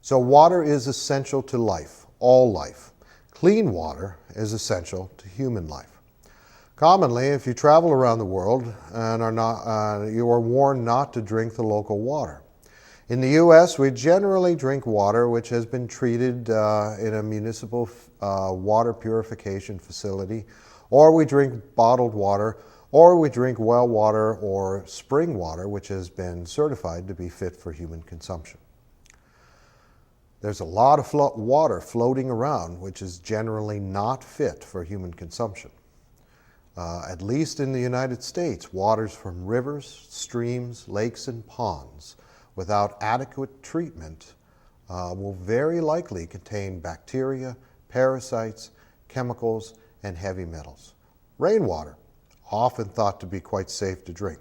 So water is essential to life, all life. Clean water is essential to human life. Commonly, if you travel around the world and you are warned not to drink the local water. In the U.S., we generally drink water which has been treated in a municipal water purification facility, or we drink bottled water, or we drink well water or spring water which has been certified to be fit for human consumption. There's a lot of water floating around which is generally not fit for human consumption. At least in the United States, waters from rivers, streams, lakes, and ponds without adequate treatment will very likely contain bacteria, parasites, chemicals, and heavy metals. Rainwater, often thought to be quite safe to drink,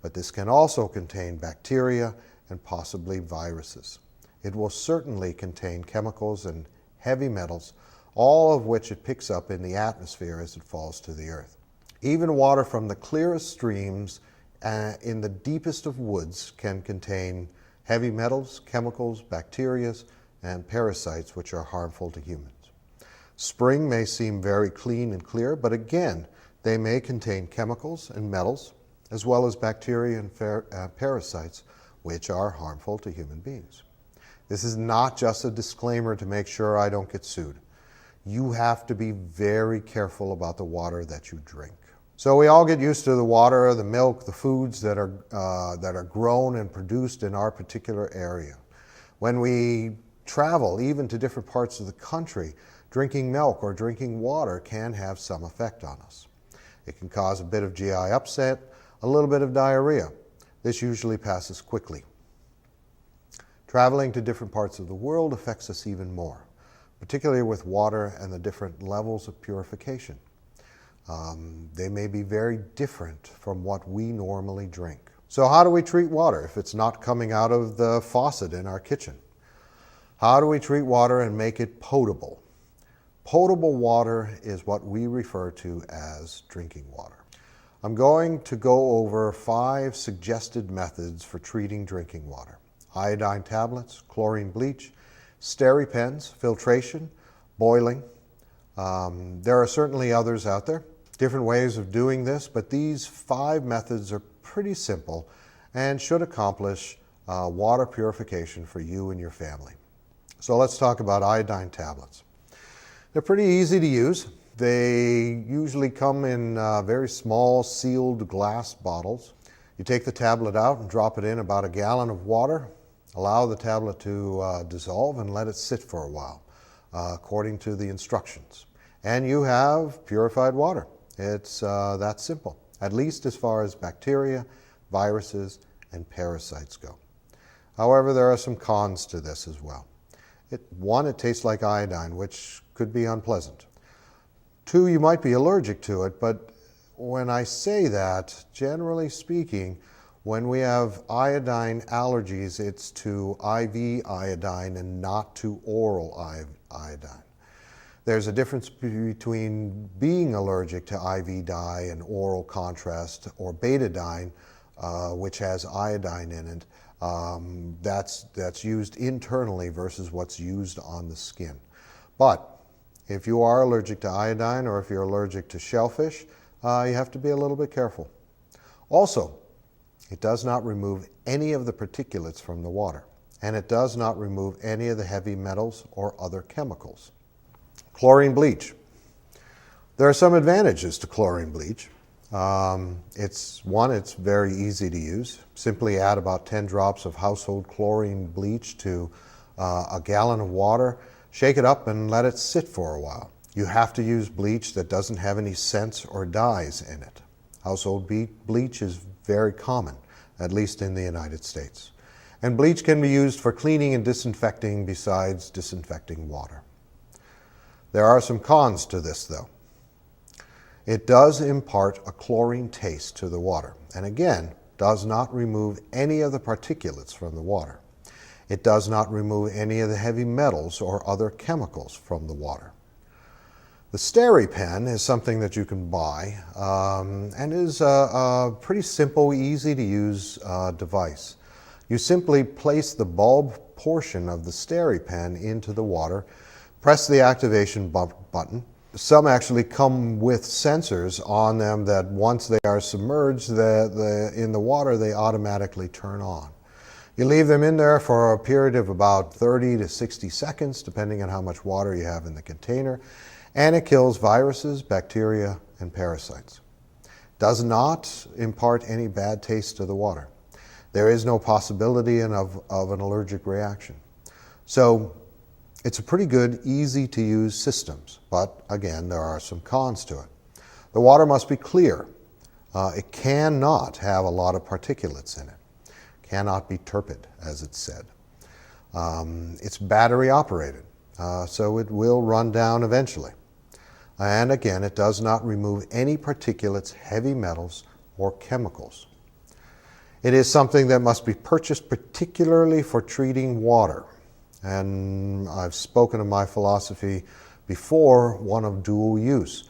but this can also contain bacteria and possibly viruses. It will certainly contain chemicals and heavy metals, all of which it picks up in the atmosphere as it falls to the earth. Even water from the clearest streams in the deepest of woods can contain heavy metals, chemicals, bacteria, and parasites which are harmful to humans. Spring may seem very clean and clear, but again, they may contain chemicals and metals, as well as bacteria and parasites, which are harmful to human beings. This is not just a disclaimer to make sure I don't get sued. You have to be very careful about the water that you drink. So we all get used to the water, the milk, the foods that are grown and produced in our particular area. When we travel, even to different parts of the country, drinking milk or drinking water can have some effect on us. It can cause a bit of GI upset, a little bit of diarrhea. This usually passes quickly. Traveling to different parts of the world affects us even more, particularly with water and the different levels of purification. They may be very different from what we normally drink. So how do we treat water if it's not coming out of the faucet in our kitchen? How do we treat water and make it potable? Potable water is what we refer to as drinking water. I'm going to go over 5 suggested methods for treating drinking water. Iodine tablets, chlorine bleach, SteriPens, filtration, boiling. There are certainly others out there, different ways of doing this, but these 5 methods are pretty simple and should accomplish water purification for you and your family. So let's talk about iodine tablets. They're pretty easy to use. They usually come in very small sealed glass bottles. You take the tablet out and drop it in about a gallon of water. Allow the tablet to dissolve and let it sit for a while, according to the instructions. And you have purified water. It's that simple, at least as far as bacteria, viruses, and parasites go. However, there are some cons to this as well. One, it tastes like iodine, which could be unpleasant. 2, you might be allergic to it, but when I say that, generally speaking, when we have iodine allergies, it's to IV iodine and not to oral iodine. There's a difference between being allergic to IV dye and oral contrast, or betadine, which has iodine in it. That's used internally versus what's used on the skin. But if you are allergic to iodine, or if you're allergic to shellfish, you have to be a little bit careful. Also, it does not remove any of the particulates from the water, and it does not remove any of the heavy metals or other chemicals. Chlorine bleach. There are some advantages to chlorine bleach. It's very easy to use. Simply add about 10 drops of household chlorine bleach to a gallon of water, shake it up and let it sit for a while. You have to use bleach that doesn't have any scents or dyes in it. Household bleach is very common, at least in the United States. And bleach can be used for cleaning and disinfecting besides disinfecting water. There are some cons to this though. It does impart a chlorine taste to the water, and again, does not remove any of the particulates from the water. It does not remove any of the heavy metals or other chemicals from the water. The SteriPen is something that you can buy and is a pretty simple, easy to use device. You simply place the bulb portion of the SteriPen into the water, press the activation button. Some actually come with sensors on them that once they are submerged in the water, they automatically turn on. You leave them in there for a period of about 30 to 60 seconds, depending on how much water you have in the container, and it kills viruses, bacteria, and parasites. Does not impart any bad taste to the water. There is no possibility of an allergic reaction. So it's a pretty good, easy to use system, but again, there are some cons to it. The water must be clear. It cannot have a lot of particulates in it. Cannot be turbid, as it's said. It's battery operated, so it will run down eventually. And again, it does not remove any particulates, heavy metals, or chemicals. It is something that must be purchased particularly for treating water. And I've spoken of my philosophy before, one of dual use.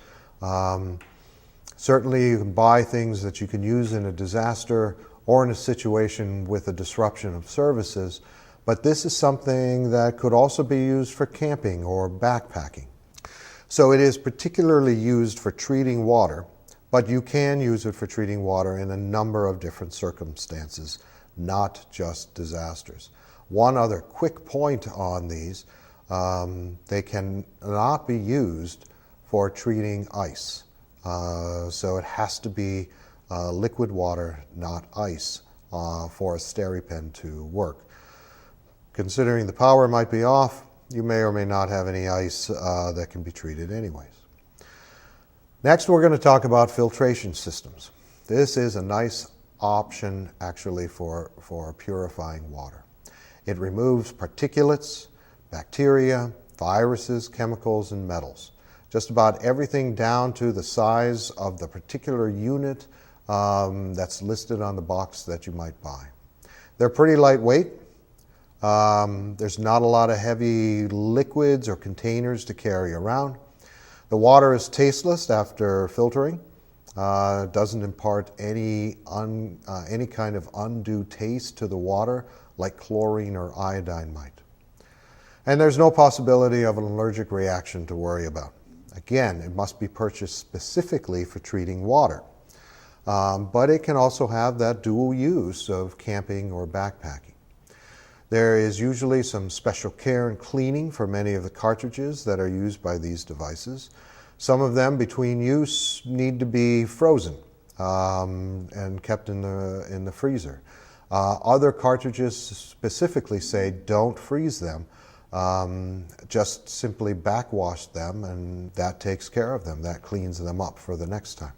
Certainly you can buy things that you can use in a disaster or in a situation with a disruption of services, but this is something that could also be used for camping or backpacking. So it is particularly used for treating water, but you can use it for treating water in a number of different circumstances, not just disasters. One other quick point on these, they cannot be used for treating ice. So it has to be liquid water, not ice, for a SteriPen to work. Considering the power might be off, you may or may not have any ice that can be treated anyways. Next, we're going to talk about filtration systems. This is a nice option actually for purifying water. It removes particulates, bacteria, viruses, chemicals, and metals. Just about everything down to the size of the particular unit that's listed on the box that you might buy. They're pretty lightweight. There's not a lot of heavy liquids or containers to carry around. The water is tasteless after filtering. It doesn't impart any kind of undue taste to the water like chlorine or iodine might. And there's no possibility of an allergic reaction to worry about. Again, it must be purchased specifically for treating water. But it can also have that dual use of camping or backpacking. There is usually some special care and cleaning for many of the cartridges that are used by these devices. Some of them, between use, need to be frozen and kept in the freezer. Other cartridges specifically say don't freeze them, just simply backwash them, and that takes care of them. That cleans them up for the next time.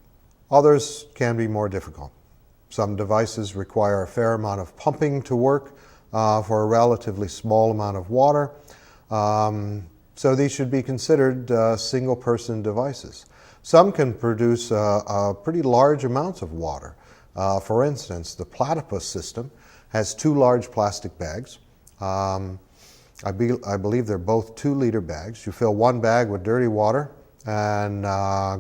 Others can be more difficult. Some devices require a fair amount of pumping to work for a relatively small amount of water. So these should be considered single-person devices. Some can produce pretty large amounts of water. For instance, the Platypus system has 2 large plastic bags. I believe they're both 2-liter bags. You fill one bag with dirty water, and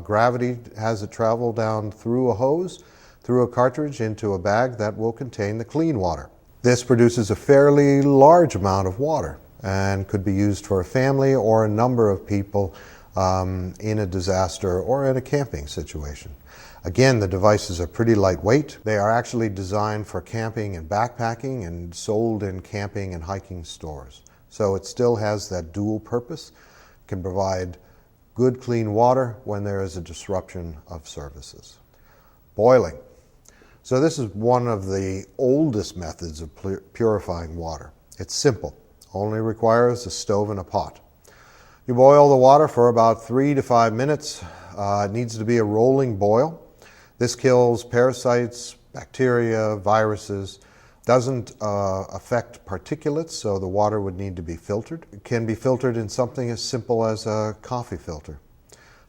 gravity has it travel down through a hose, through a cartridge, into a bag that will contain the clean water. This produces a fairly large amount of water and could be used for a family or a number of people in a disaster or in a camping situation. Again, the devices are pretty lightweight. They are actually designed for camping and backpacking and sold in camping and hiking stores. So it still has that dual purpose, can provide good clean water when there is a disruption of services. Boiling. So this is one of the oldest methods of purifying water. It's simple, only requires a stove and a pot. You boil the water for about 3 to 5 minutes. It needs to be a rolling boil. This kills parasites, bacteria, viruses. Doesn't affect particulates, so the water would need to be filtered. It can be filtered in something as simple as a coffee filter.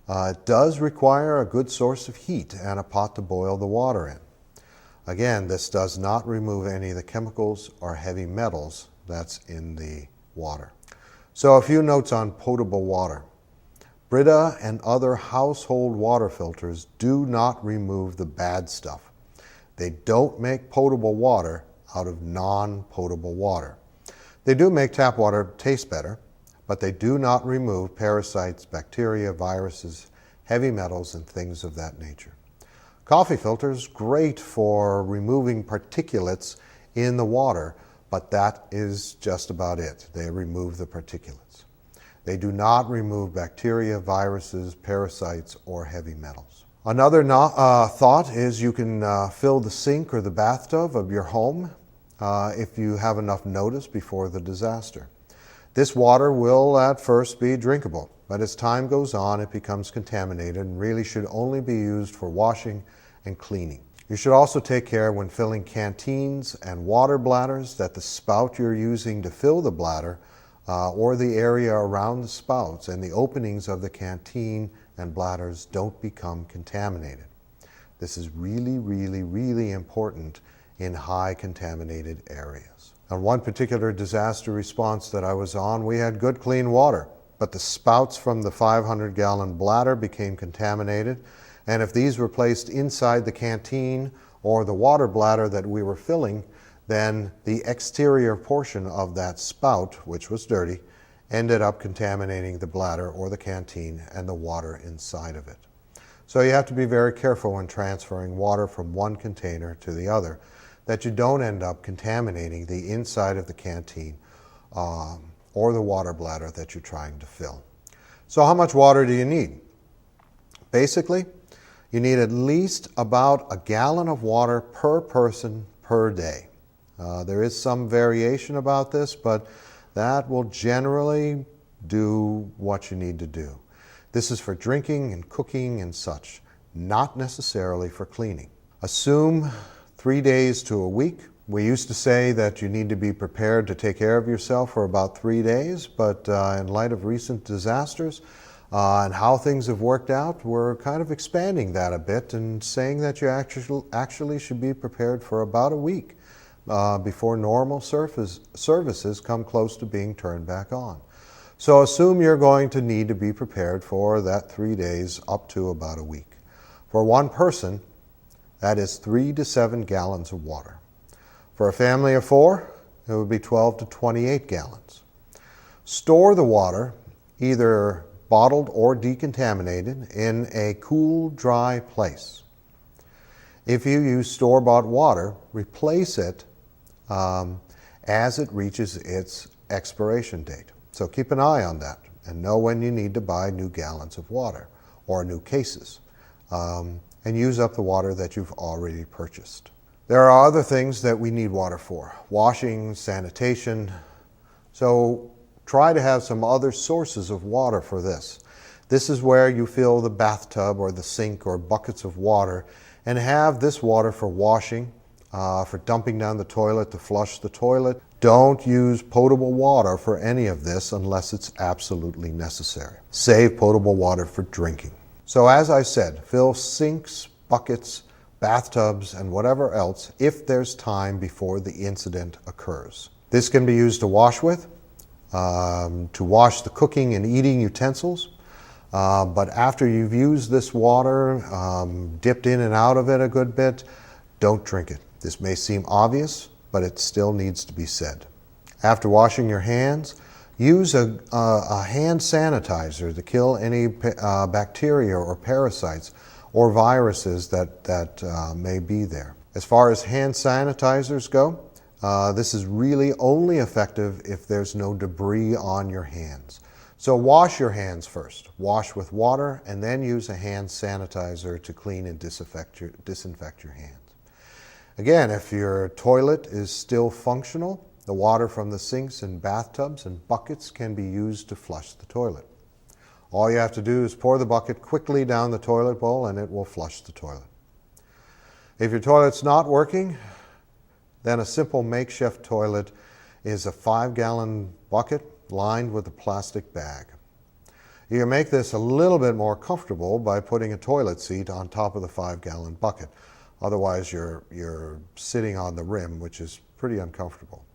It does require a good source of heat and a pot to boil the water in. Again, this does not remove any of the chemicals or heavy metals that's in the water. So a few notes on potable water. Brita and other household water filters do not remove the bad stuff. They don't make potable water out of non-potable water. They do make tap water taste better, but they do not remove parasites, bacteria, viruses, heavy metals, and things of that nature. Coffee filters, great for removing particulates in the water, but that is just about it. They remove the particulates. They do not remove bacteria, viruses, parasites, or heavy metals. Another thought is you can fill the sink or the bathtub of your home if you have enough notice before the disaster. This water will at first be drinkable, but as time goes on it becomes contaminated and really should only be used for washing and cleaning. You should also take care when filling canteens and water bladders that the spout you're using to fill the bladder or the area around the spouts and the openings of the canteen and bladders don't become contaminated. This is really, really, really important in high contaminated areas. On one particular disaster response that I was on, we had good clean water, but the spouts from the 500-gallon bladder became contaminated, and if these were placed inside the canteen or the water bladder that we were filling, then the exterior portion of that spout, which was dirty, ended up contaminating the bladder or the canteen and the water inside of it. So you have to be very careful when transferring water from one container to the other, that you don't end up contaminating the inside of the canteen or the water bladder that you're trying to fill. So how much water do you need? Basically, you need at least about a gallon of water per person per day. There is some variation about this, but that will generally do what you need to do. This is for drinking and cooking and such, not necessarily for cleaning. Assume 3 days to a week. We used to say that you need to be prepared to take care of yourself for about 3 days, but in light of recent disasters and how things have worked out, we're kind of expanding that a bit and saying that you actually should be prepared for about a week before normal services come close to being turned back on. So assume you're going to need to be prepared for that 3 days up to about a week. For one person, that is 3 to 7 gallons of water. For a family of 4, it would be 12 to 28 gallons. Store the water, either bottled or decontaminated, in a cool, dry place. If you use store-bought water, replace it as it reaches its expiration date. So keep an eye on that and know when you need to buy new gallons of water or new cases and use up the water that you've already purchased. There are other things that we need water for: washing, sanitation. So try to have some other sources of water for this. This is where you fill the bathtub or the sink or buckets of water and have this water for washing, for dumping down the toilet, to flush the toilet. Don't use potable water for any of this unless it's absolutely necessary. Save potable water for drinking. So as I said, fill sinks, buckets, bathtubs, and whatever else if there's time before the incident occurs. This can be used to wash with, to wash the cooking and eating utensils. But after you've used this water, dipped in and out of it a good bit, don't drink it. This may seem obvious, but it still needs to be said. After washing your hands, use a hand sanitizer to kill any bacteria or parasites or viruses that may be there. As far as hand sanitizers go, this is really only effective if there's no debris on your hands. So wash your hands first. Wash with water and then use a hand sanitizer to clean and disinfect your hands. Again, if your toilet is still functional, the water from the sinks and bathtubs and buckets can be used to flush the toilet. All you have to do is pour the bucket quickly down the toilet bowl and it will flush the toilet. If your toilet's not working, then a simple makeshift toilet is a 5-gallon bucket lined with a plastic bag. You can make this a little bit more comfortable by putting a toilet seat on top of the 5-gallon bucket. Otherwise, you're sitting on the rim, which is pretty uncomfortable.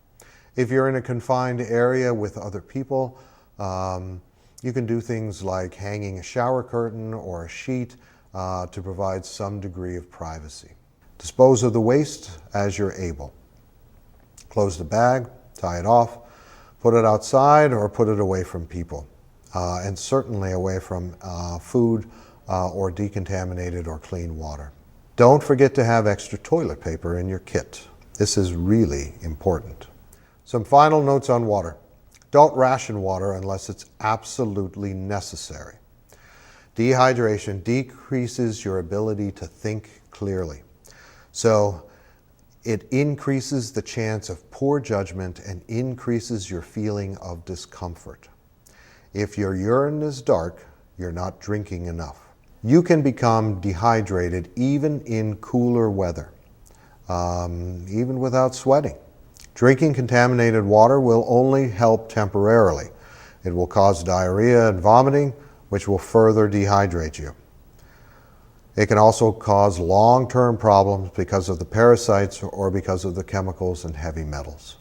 If you're in a confined area with other people, you can do things like hanging a shower curtain or a sheet to provide some degree of privacy. Dispose of the waste as you're able. Close the bag, tie it off, Put it outside or put it away from people, and certainly away from food or decontaminated or clean water. Don't forget to have extra toilet paper in your kit. This is really important. Some final notes on water. Don't ration water unless it's absolutely necessary. Dehydration decreases your ability to think clearly. So it increases the chance of poor judgment and increases your feeling of discomfort. If your urine is dark, you're not drinking enough. You can become dehydrated even in cooler weather, even without sweating. Drinking contaminated water will only help temporarily. It will cause diarrhea and vomiting, which will further dehydrate you. It can also cause long-term problems because of the parasites or because of the chemicals and heavy metals.